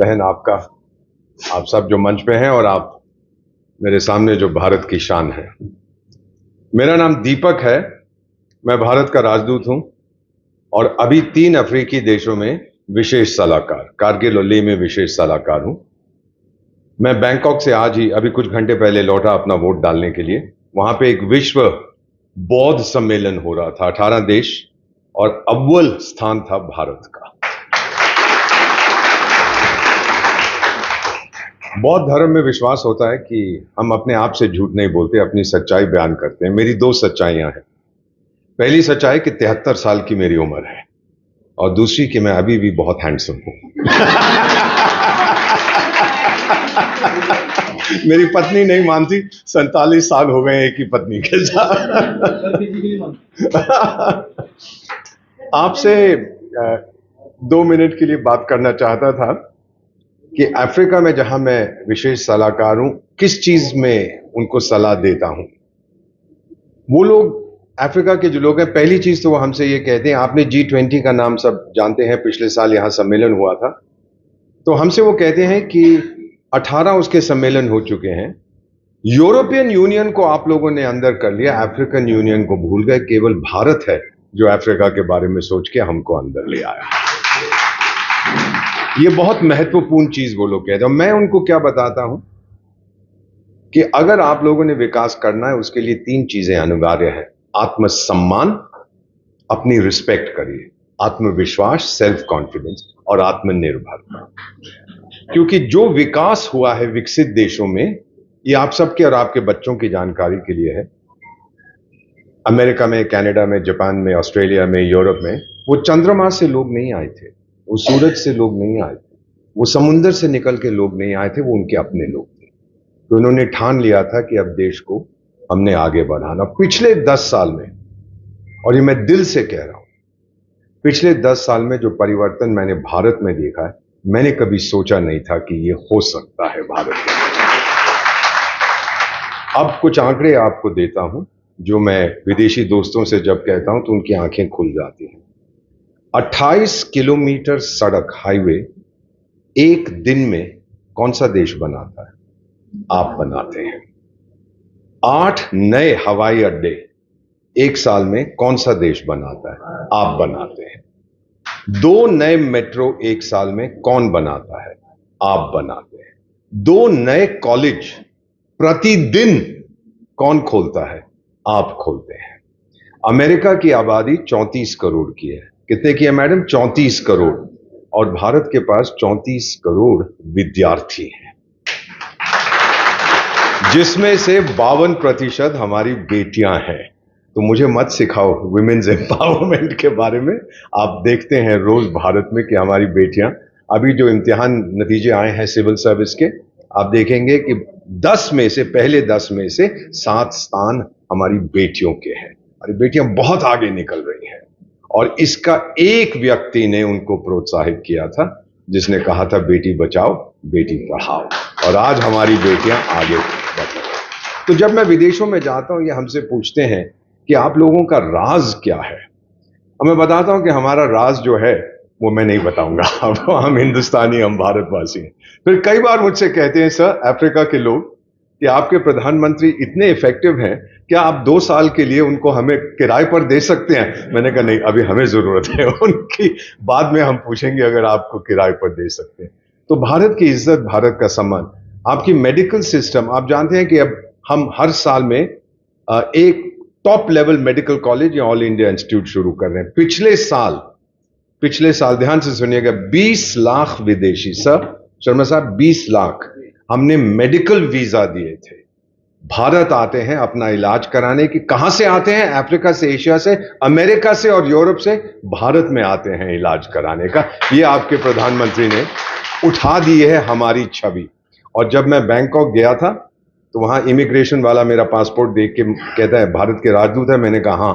बहन आपका, आप सब जो मंच पे हैं और आप मेरे सामने जो भारत की शान है। मेरा नाम दीपक है, मैं भारत का राजदूत हूं और अभी 3 अफ्रीकी देशों में विशेष सलाहकार, कारगिल और लेह में विशेष सलाहकार हूं। मैं बैंकॉक से आज ही अभी कुछ घंटे पहले लौटा अपना वोट डालने के लिए। वहां पे एक विश्व बौद्ध सम्मेलन हो रहा था, 18 देश, और अव्वल स्थान था भारत का। बौद्ध धर्म में विश्वास होता है कि हम अपने आप से झूठ नहीं बोलते, अपनी सच्चाई बयान करते हैं। मेरी 2 सच्चाइयां हैं। पहली सच्चाई कि 73 साल की मेरी उम्र है और दूसरी कि मैं अभी भी बहुत हैंडसम हूं। मेरी पत्नी नहीं मानती, 47 साल हो गए एक ही पत्नी के साथ। आपसे 2 मिनट के लिए बात करना चाहता था कि अफ्रीका में जहां मैं विशेष सलाहकार हूं, किस चीज में उनको सलाह देता हूं। वो लोग, अफ्रीका के जो लोग हैं, पहली चीज तो वो हमसे ये कहते हैं, आपने G20 का नाम सब जानते हैं, पिछले साल यहां सम्मेलन हुआ था, तो हमसे वो कहते हैं कि 18 उसके सम्मेलन हो चुके हैं। यूरोपियन यूनियन को आप लोगों ने अंदर कर लिया, अफ्रीकन यूनियन को भूल गए। केवल भारत है जो अफ्रीका के बारे में सोच के हमको अंदर ले आया। ये बहुत महत्वपूर्ण चीज वो लोग कहते हैं। मैं उनको क्या बताता हूं कि अगर आप लोगों ने विकास करना है, उसके लिए 3 चीजें अनिवार्य है। आत्मसम्मान, अपनी रिस्पेक्ट करिए, आत्मविश्वास, सेल्फ कॉन्फिडेंस, और आत्मनिर्भरता। क्योंकि जो विकास हुआ है विकसित देशों में, ये आप सबके और आपके बच्चों की जानकारी के लिए है। अमेरिका में, कनाडा में, जापान में, ऑस्ट्रेलिया में, यूरोप में, वो चंद्रमा से लोग नहीं आए थे, वो सूरज से लोग नहीं आए थे, वो समुद्र से निकल के लोग नहीं आए थे, वो उनके अपने लोग थे। तो उन्होंने ठान लिया था कि अब देश को हमने आगे बढ़ाना। पिछले 10 साल में, और ये मैं दिल से कह रहा हूं, पिछले 10 साल में जो परिवर्तन मैंने भारत में देखा है, मैंने कभी सोचा नहीं था कि ये हो सकता है भारत में। अब कुछ आंकड़े आपको देता हूं जो मैं विदेशी दोस्तों से जब कहता हूं तो उनकी आंखें खुल जाती हैं। 28 किलोमीटर सड़क, हाईवे एक दिन में कौन सा देश बनाता है? आप बनाते हैं। 8 नए हवाई अड्डे एक साल में कौन सा देश बनाता है? आप बनाते हैं। 2 नए मेट्रो एक साल में कौन बनाता है? आप बनाते हैं। 2 नए कॉलेज प्रतिदिन कौन खोलता है? आप खोलते हैं। अमेरिका की आबादी 34 करोड़ की है। कितने की है मैडम? 34 करोड़। और भारत के पास 34 करोड़ विद्यार्थी हैं, जिसमें से 52% हमारी बेटियां हैं। तो मुझे मत सिखाओ वुमेन्स एम्पावरमेंट के बारे में। आप देखते हैं रोज भारत में कि हमारी बेटियां, अभी जो इम्तिहान नतीजे आए हैं सिविल सर्विस के, आप देखेंगे कि 10 में से, पहले 10 में से 7 स्थान हमारी बेटियों के हैं। हमारी बेटियां बहुत आगे निकल रही हैं और इसका एक व्यक्ति ने उनको प्रोत्साहित किया था, जिसने कहा था बेटी बचाओ बेटी पढ़ाओ, और आज हमारी बेटियां आगे बढ़ रही हैं। तो जब मैं विदेशों में जाता हूं, ये हमसे पूछते हैं कि आप लोगों का राज क्या है। और मैं बताता हूं कि हमारा राज जो है वो मैं नहीं बताऊंगा। अब हम हिंदुस्तानी, हम भारतवासी हैं। फिर कई बार मुझसे कहते हैं सर, अफ्रीका के लोग, कि आपके प्रधानमंत्री इतने इफेक्टिव हैं, क्या आप 2 साल के लिए उनको हमें किराए पर दे सकते हैं? मैंने कहा नहीं, अभी हमें जरूरत है उनकी, बाद में हम पूछेंगे अगर आपको किराए पर दे सकते हैं। तो भारत की इज्जत, भारत का सम्मान, आपकी मेडिकल सिस्टम, आप जानते हैं कि अब हम हर साल में एक टॉप लेवल मेडिकल कॉलेज या ऑल इंडिया इंस्टीट्यूट शुरू कर रहे हैं। पिछले साल ध्यान से सुनिएगा, 20 लाख विदेशी, सर शर्मा साहब, 20 लाख हमने मेडिकल वीजा दिए थे। भारत आते हैं अपना इलाज कराने की। कहां से आते हैं? अफ्रीका से, एशिया से, अमेरिका से और यूरोप से भारत में आते हैं इलाज कराने का। ये आपके प्रधानमंत्री ने उठा दी है हमारी छवि। और जब मैं बैंकॉक गया था तो वहां इमिग्रेशन वाला मेरा पासपोर्ट देख के कहता है भारत के राजदूत है? मैंने कहा हाँ।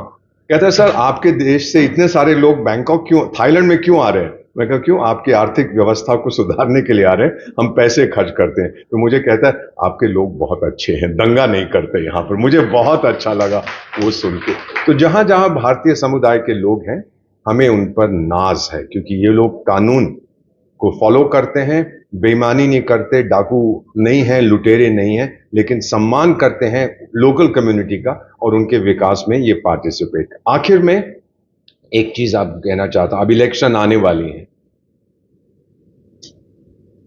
कहता है सर, आपके देश से इतने सारे लोग बैंकॉक क्यों, थाईलैंड में क्यों आ रहे हैं? मैं कहा क्यों? आपकी आर्थिक व्यवस्था को सुधारने के लिए आ रहे हैं, हम पैसे खर्च करते हैं। तो मुझे कहता है आपके लोग बहुत अच्छे हैं, दंगा नहीं करते यहाँ पर। मुझे बहुत अच्छा लगा वो सुन के। तो जहां जहां भारतीय समुदाय के लोग हैं, हमें उन पर नाज है, क्योंकि ये लोग कानून को फॉलो करते हैं, बेईमानी नहीं करते, डाकू नहीं हैं, लुटेरे नहीं हैं, लेकिन सम्मान करते हैं लोकल कम्युनिटी का और उनके विकास में ये पार्टिसिपेट। आखिर में एक चीज आप कहना चाहता हूं, अब इलेक्शन आने वाली है,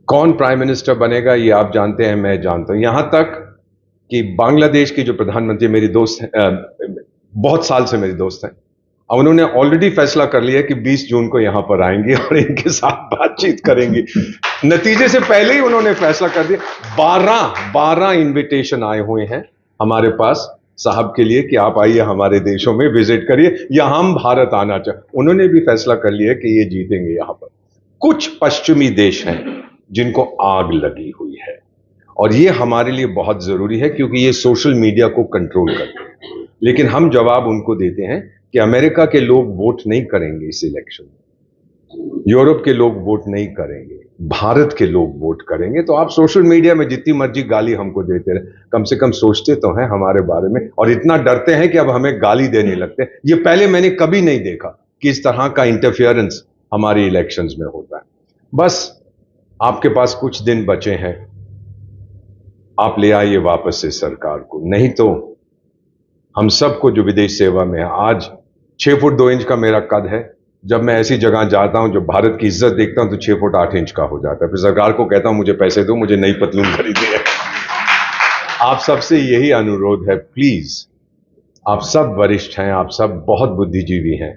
कौन प्राइम मिनिस्टर बनेगा ये आप जानते हैं, मैं जानता हूं। यहां तक कि बांग्लादेश की जो प्रधानमंत्री मेरी दोस्त बहुत साल से मेरी दोस्त हैं, उन्होंने ऑलरेडी फैसला कर लिया कि 20 जून को यहां पर आएंगे और इनके साथ बातचीत करेंगे। नतीजे से पहले ही उन्होंने फैसला कर दिया। 12 इनविटेशन आए हुए हैं हमारे पास साहब के लिए कि आप आइए हमारे देशों में विजिट करिए या हम भारत आना चाहते। उन्होंने भी फैसला कर लिया कि ये जीतेंगे यहां पर। कुछ पश्चिमी देश हैं जिनको आग लगी हुई है और ये हमारे लिए बहुत जरूरी है क्योंकि ये सोशल मीडिया को कंट्रोल करते हैं। लेकिन हम जवाब उनको देते हैं कि अमेरिका के लोग वोट नहीं करेंगे इस इलेक्शन में, यूरोप के लोग वोट नहीं करेंगे, भारत के लोग वोट करेंगे। तो आप सोशल मीडिया में जितनी मर्जी गाली हमको देते रहे, कम से कम सोचते तो हैं हमारे बारे में और इतना डरते हैं कि अब हमें गाली देने लगते हैं। ये पहले मैंने कभी नहीं देखा कि इस तरह का इंटरफियरेंस हमारी इलेक्शंस में होता है। बस आपके पास कुछ दिन बचे हैं, आप ले आइए वापस से सरकार को, नहीं तो हम सबको जो विदेश सेवा में है, आज 6 फुट 2 इंच का मेरा कद है, जब मैं ऐसी जगह जाता हूं जो भारत की इज्जत देखता हूं तो 6 फुट 8 इंच का हो जाता है। फिर सरकार को कहता हूं मुझे पैसे दो, मुझे नई पतलून खरीदनी है। आप सबसे यही अनुरोध है, प्लीज, आप सब वरिष्ठ हैं, आप सब बहुत बुद्धिजीवी हैं,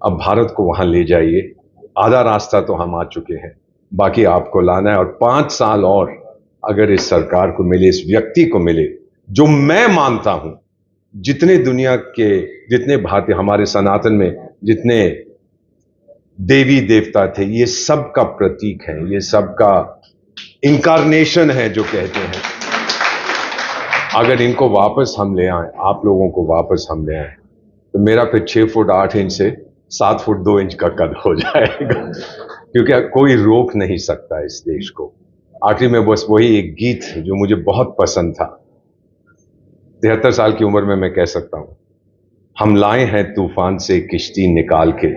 अब भारत को वहां ले जाइए। आधा रास्ता तो हम आ चुके हैं, बाकी आपको लाना है। और 5 साल और अगर इस सरकार को मिले, इस व्यक्ति को मिले जो मैं मानता हूं जितने दुनिया के, जितने भारतीय, हमारे सनातन में जितने देवी देवता थे, ये सब का प्रतीक है, ये सब का इनकारनेशन है जो कहते हैं। अगर इनको वापस हम ले आए, आप लोगों को वापस हम ले आए, तो मेरा फिर 6 फुट 8 इंच से 7 फुट 2 इंच का कद हो जाएगा क्योंकि कोई रोक नहीं सकता इस देश को। आखिर में बस वही एक गीत जो मुझे बहुत पसंद था, 73 साल की उम्र में मैं कह सकता हूं, हम लाए हैं तूफान से किश्ती निकाल के,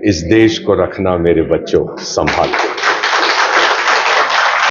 इस देश को रखना मेरे बच्चों संभाल के।